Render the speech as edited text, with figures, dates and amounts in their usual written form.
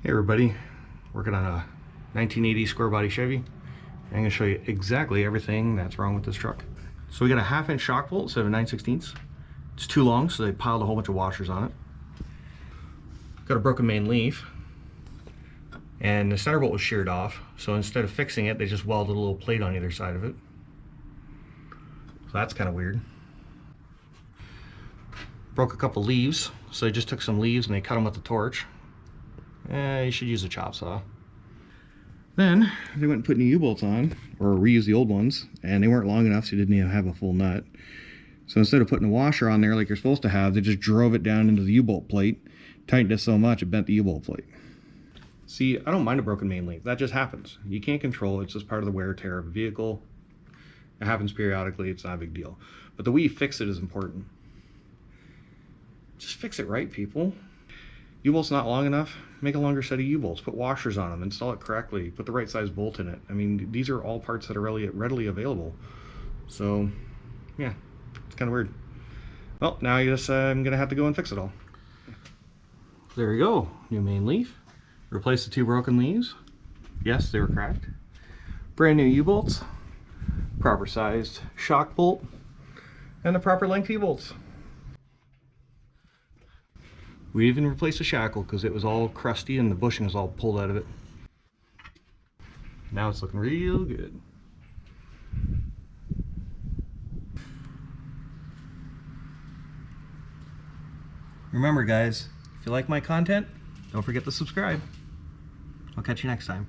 Hey everybody, working on a 1980 square body Chevy. I'm going to show you exactly everything that's wrong with this truck. So we got a 1/2 inch shock bolt instead of a 9/16. It's too long, so they piled a whole bunch of washers on it. Got a broken main leaf, and the center bolt was sheared off, so instead of fixing it, they just welded a little plate on either side of it. So that's kind of weird. Broke a couple leaves, so they just took some leaves and they cut them with the torch. You should use a chop saw. Then they went and put new U-bolts on, or reused the old ones, and they weren't long enough, so you didn't even have a full nut. So instead of putting a washer on there like you're supposed to have, they just drove it down into the U-bolt plate, tightened it so much it bent the U-bolt plate. See, I don't mind a broken main leaf. That just happens. You can't control it. It's just part of the wear and tear of a vehicle. It happens periodically. It's not a big deal. But the way you fix it is important. Just fix it right, people. U-bolt's not long enough, make a longer set of U-bolts, put washers on them, install it correctly, put the right size bolt in it. I mean, these are all parts that are readily available. So, yeah, it's kind of weird. Well, now I guess I'm going to have to go and fix it all. There you go, new main leaf. Replace the 2 broken leaves. Yes, they were cracked. Brand new U-bolts, proper sized shock bolt, and the proper length U-bolts. We even replaced the shackle because it was all crusty and the bushing was all pulled out of it. Now it's looking real good. Remember guys, if you like my content, don't forget to subscribe. I'll catch you next time.